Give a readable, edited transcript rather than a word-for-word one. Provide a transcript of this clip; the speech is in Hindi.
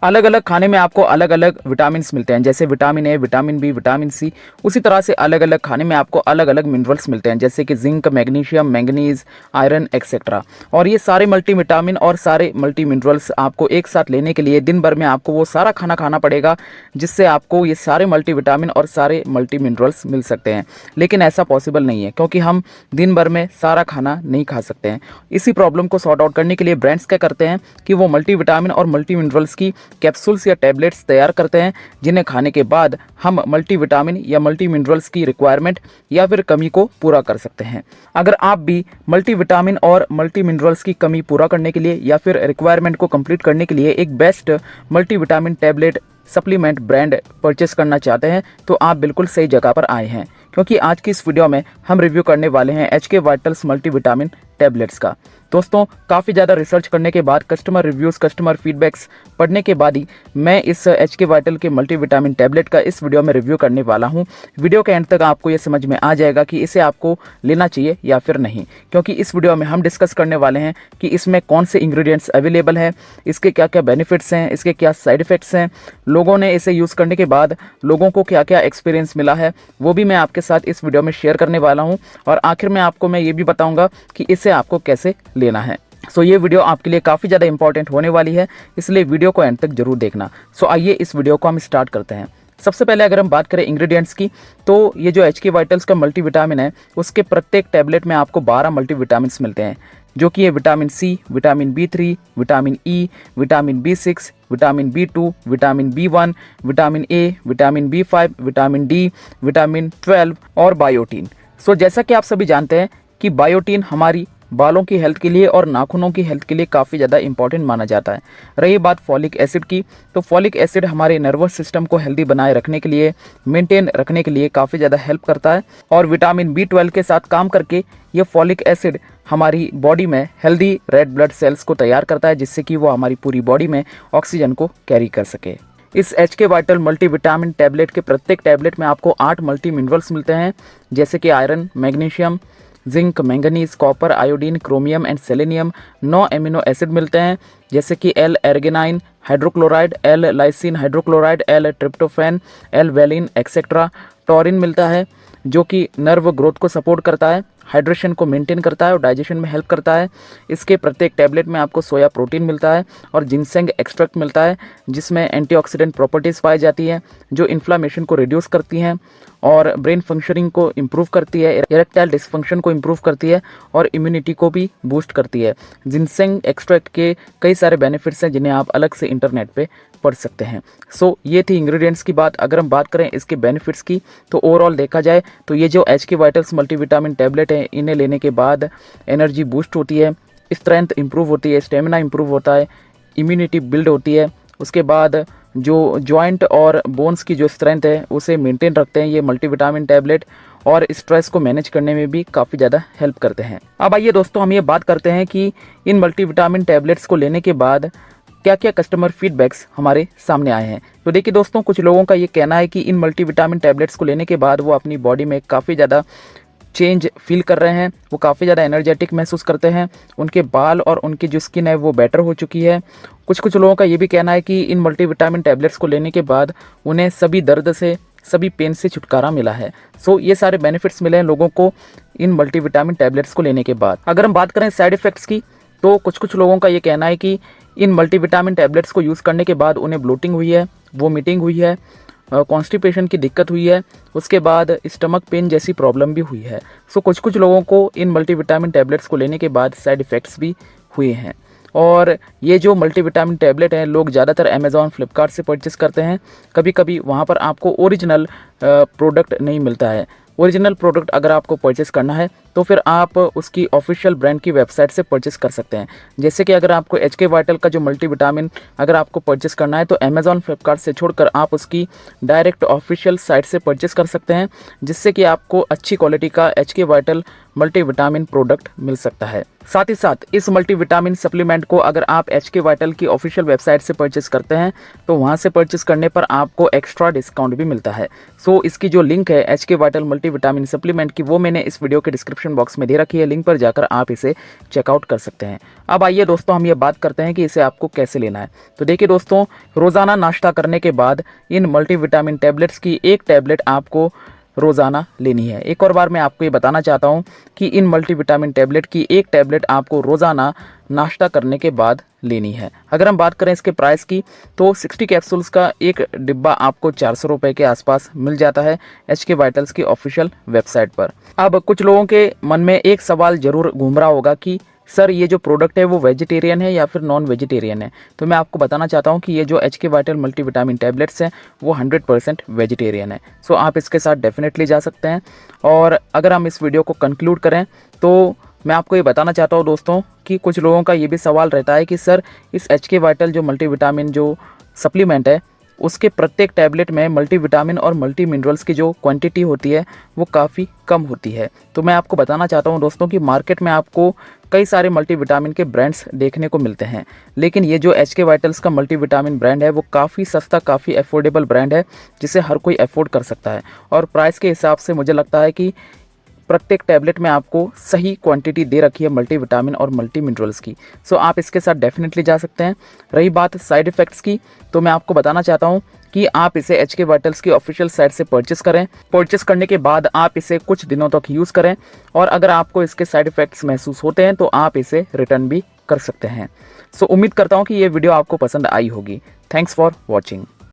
अलग अलग खाने में आपको अलग अलग विटामिन मिलते हैं, जैसे vitamin A, vitamin B, vitamin C. उसी तरह से अलग अलग खाने में आपको अलग अलग मिनरल्स मिलते हैं, जैसे कि zinc, magnesium, manganese, iron etcetera. और ये सारे मल्टीविटामिन और सारे मल्टी मिनरल्स आपको एक साथ लेने के लिए दिन भर में आपको वो सारा खाना खाना पड़ेगा, जिससे आपको ये सारे मल्टीविटामिन और सारे मल्टी मिनरल्स मिल सकते हैं। लेकिन ऐसा पॉसिबल नहीं है, क्योंकि हम दिन भर में सारा खाना नहीं खा सकते हैं। इसी प्रॉब्लम को सॉर्ट आउट करने के लिए ब्रांड्स क्या करते हैं कि वो मल्टीविटामिन और मल्टी मिनरल्स की कैप्सूल्स या टैबलेट्स तैयार करते हैं, जिन्हें खाने के बाद हम मल्टीविटामिन या मल्टी मिनरल्स की रिक्वायरमेंट या फिर कमी को पूरा कर सकते हैं। अगर आप भी मल्टीविटामिन और मल्टी मिनरल्स की कमी पूरा करने के लिए या फिर रिक्वायरमेंट को कंप्लीट करने के लिए एक best multivitamin tablet supplement brand purchase करना चाहते हैं, तो आप बिल्कुल सही जगह पर आए हैं, क्योंकि आज की इस वीडियो में हम रिव्यू करने वाले हैं एचके वाइटल्स मल्टीविटामिन टैबलेट्स का। दोस्तों, काफ़ी ज़्यादा रिसर्च करने के बाद, कस्टमर रिव्यूज़, कस्टमर फीडबैक्स पढ़ने के बाद ही मैं इस एचके वाइटल के मल्टीविटामिन टैबलेट का इस वीडियो में रिव्यू करने वाला हूं। वीडियो के एंड तक आपको ये समझ में आ जाएगा कि इसे आपको लेना चाहिए या फिर नहीं, क्योंकि इस वीडियो में हम डिस्कस करने वाले हैं कि इसमें कौन से इंग्रेडिएंट्स अवेलेबल है, इसके क्या क्या बेनिफिट्स हैं, इसके क्या साइड इफ़ेक्ट्स हैं, लोगों ने इसे यूज़ करने के बाद लोगों को क्या क्या एक्सपीरियंस मिला है, वो भी मैं आपके साथ इस वीडियो में शेयर करने वाला हूँ। और आखिर में आपको मैं ये भी बताऊँगा कि इसे आपको कैसे लेना है। सो ये वीडियो आपके लिए काफ़ी ज़्यादा इंपॉर्टेंट होने वाली है, इसलिए वीडियो को एंड तक जरूर देखना। सो आइए इस वीडियो को हम स्टार्ट करते हैं। सबसे पहले अगर हम बात करें इंग्रेडिएंट्स की, तो ये जो एचके वाइटल्स का मल्टीविटामिन है, उसके प्रत्येक टैबलेट में आपको 12 मल्टीविटामिन मिलते हैं, जो कि ये vitamin C, vitamin B3, vitamin E, vitamin B6, vitamin B2, vitamin B1, vitamin A, vitamin B5, vitamin D, vitamin 12 और बायोटीन। सो जैसा कि आप सभी जानते हैं कि बायोटीन हमारी बालों की हेल्थ के लिए और नाखूनों की हेल्थ के लिए काफ़ी ज़्यादा इंपॉर्टेंट माना जाता है। रही बात फॉलिक एसिड की, तो फॉलिक एसिड हमारे नर्वस सिस्टम को हेल्दी बनाए रखने के लिए, मेंटेन रखने के लिए काफ़ी ज़्यादा हेल्प करता है। और विटामिन B12 के साथ काम करके ये फॉलिक एसिड हमारी बॉडी में हेल्दी रेड ब्लड सेल्स को तैयार करता है, जिससे कि वो हमारी पूरी बॉडी में ऑक्सीजन को कैरी कर सके। इस एचके वाइटल मल्टीविटामिन टैबलेट के प्रत्येक टैबलेट में आपको 8 मल्टी मिनरल्स मिलते हैं, जैसे कि iron, magnesium, zinc, manganese, copper, iodine, chromium and selenium. 9 amino acid मिलते हैं, जैसे कि L arginine hydrochloride, L lysine hydrochloride, L tryptophan, L valine etcetera. Taurine मिलता है, जो कि नर्व ग्रोथ को सपोर्ट करता है, हाइड्रेशन को मेंटेन करता है और डाइजेशन में हेल्प करता है। इसके प्रत्येक टैबलेट में आपको सोया प्रोटीन मिलता है और जिनसेंग एक्सट्रैक्ट मिलता है, जिसमें एंटीऑक्सीडेंट प्रॉपर्टीज़ पाई जाती हैं, जो इन्फ्लामेशन को रिड्यूस करती हैं और ब्रेन फंक्शनिंग को इम्प्रूव करती है, इरेक्टाइल डिसफंक्शन को इम्प्रूव करती है और इम्यूनिटी को भी बूस्ट करती है। जिनसेंग एक्सट्रैक्ट के कई सारे बेनिफिट्स हैं, जिन्हें आप अलग से इंटरनेट पे पढ़ सकते हैं। सो ये थी इंग्रेडिएंट्स की बात। अगर हम बात करें इसके बेनिफिट्स की, तो ओवरऑल देखा जाए तो ये जो एचके वाइटल्स मल्टीविटामिन टैबलेट है, इन्हें लेने के बाद एनर्जी बूस्ट होती है, स्ट्रेंथ इंप्रूव होती है, स्टेमिना इंप्रूव होता है, इम्यूनिटी बिल्ड होती है। उसके बाद जो जॉइंट और बोन्स की जो स्ट्रेंथ है उसे मेंटेन रखते हैं ये मल्टीविटामिन टैबलेट, और स्ट्रेस को मैनेज करने में भी काफ़ी ज़्यादा हेल्प करते हैं। अब आइए दोस्तों, हम ये बात करते हैं कि इन मल्टीविटामिन टैबलेट्स को लेने के बाद क्या क्या कस्टमर फीडबैक्स हमारे सामने आए हैं। तो देखिए दोस्तों, कुछ लोगों का ये कहना है कि इन मल्टीविटामिन टैबलेट्स को लेने के बाद वो अपनी बॉडी में काफ़ी ज़्यादा चेंज फील कर रहे हैं, वो काफ़ी ज़्यादा एनर्जेटिक महसूस करते हैं, उनके बाल और उनकी जो स्किन है वो बेटर हो चुकी है। कुछ लोगों का ये भी कहना है कि इन मल्टीविटामिन टैबलेट्स को लेने के बाद उन्हें सभी दर्द से, सभी पेन से छुटकारा मिला है। सो ये सारे बेनिफिट्स मिले हैं लोगों को इन मल्टीविटामिन टैबलेट्स को लेने के बाद। अगर हम बात करें साइड इफ़ेक्ट्स की, तो कुछ लोगों का ये कहना है कि इन मल्टीविटामिन टैबलेट्स को यूज़ करने के बाद उन्हें ब्लोटिंग हुई है, वोमिटिंग हुई है, कॉन्स्टिपेशन की दिक्कत हुई है, उसके बाद स्टमक पेन जैसी प्रॉब्लम भी हुई है। सो कुछ लोगों को इन मल्टीविटामिन टैबलेट्स को लेने के बाद साइड इफ़ेक्ट्स भी हुए हैं। और ये जो मल्टीविटामिन टैबलेट हैं, लोग ज़्यादातर अमेज़ॉन, फ्लिपकार्ट से परचेस करते हैं। कभी कभी वहाँ पर आपको ओरिजिनल प्रोडक्ट नहीं मिलता है। ओरिजिनल प्रोडक्ट अगर आपको परचेस करना है तो फिर आप उसकी ऑफिशियल ब्रांड की वेबसाइट से परचेस कर सकते हैं। जैसे कि अगर आपको एचके वाइटल का जो मल्टीविटामिन अगर आपको परचेस करना है, तो अमेज़ॉन, फ्लिपकार्ट से छोड़कर आप उसकी डायरेक्ट ऑफिशियल साइट से परचेस कर सकते हैं, जिससे कि आपको अच्छी क्वालिटी का एचके वाइटल मल्टीविटामिन प्रोडक्ट मिल सकता है। साथ ही साथ इस मल्टीविटामिन सप्लीमेंट को अगर आप एचके वाइटल की ऑफिशियल वेबसाइट से परचेस करते हैं, तो वहाँ से परचेस करने पर आपको एक्स्ट्रा डिस्काउंट भी मिलता है। सो इसकी जो लिंक है एचके वाइटल मल्टीविटामिन सप्लीमेंट की, वो मैंने इस वीडियो के डिस्क्रिप्शन बॉक्स में दे रखी है, लिंक पर जाकर आप इसे चेकआउट कर सकते हैं। अब आइए दोस्तों हम ये बात करते हैं कि इसे आपको कैसे लेना है। तो देखिए दोस्तों, रोज़ाना नाश्ता करने के बाद इन मल्टीविटामिन टैबलेट्स की एक टैबलेट आपको रोज़ाना लेनी है। एक और बार मैं आपको ये बताना चाहता हूँ कि इन मल्टीविटामिन टैबलेट की एक टैबलेट आपको रोज़ाना नाश्ता करने के बाद लेनी है। अगर हम बात करें इसके प्राइस की, तो 60 कैप्सूल्स का एक डिब्बा आपको 400 रुपये के आसपास मिल जाता है HK वाइटल्स की ऑफिशियल वेबसाइट पर। अब कुछ लोगों के मन में एक सवाल जरूर घूम रहा होगा कि सर ये जो प्रोडक्ट है वो वेजिटेरियन है या फिर नॉन वेजिटेरियन है। तो मैं आपको बताना चाहता हूँ कि ये जो HK वाइटल मल्टीविटामिन टैबलेट्स हैं वो 100% वेजिटेरियन है। सो आप इसके साथ डेफिनेटली जा सकते हैं। और अगर हम इस वीडियो को कंक्लूड करें तो मैं आपको ये बताना चाहता हूँ दोस्तों कि कुछ लोगों का ये भी सवाल रहता है कि सर इस HK वाइटल जो मल्टीविटामिन जो सप्लीमेंट है उसके प्रत्येक टैबलेट में मल्टीविटामिन और मल्टी मिनरल्स की जो क्वांटिटी होती है वो काफ़ी कम होती है। तो मैं आपको बताना चाहता हूँ दोस्तों कि मार्केट में आपको कई सारे मल्टीविटामिन के ब्रांड्स देखने को मिलते हैं, लेकिन ये जो HK वाइटल्स का मल्टीविटामिन ब्रांड है वो काफ़ी सस्ता, काफ़ी अफोर्डेबल ब्रांड है जिसे हर कोई अफोर्ड कर सकता है। और प्राइस के हिसाब से मुझे लगता है कि प्रत्येक टैबलेट में आपको सही क्वांटिटी दे रखी है मल्टीविटामिन और मल्टी मिनरल्स की। सो आप इसके साथ डेफिनेटली जा सकते हैं। रही बात साइड इफ़ेक्ट्स की, तो मैं आपको बताना चाहता हूँ कि आप इसे HK वाइटल्स की ऑफिशियल साइट से परचेस करें। परचेस करने के बाद आप इसे कुछ दिनों तक यूज़ करें और अगर आपको इसके साइड इफ़ेक्ट्स महसूस होते हैं तो आप इसे रिटर्न भी कर सकते हैं। सो उम्मीद करता हूँ कि ये वीडियो आपको पसंद आई होगी। Thanks for watching.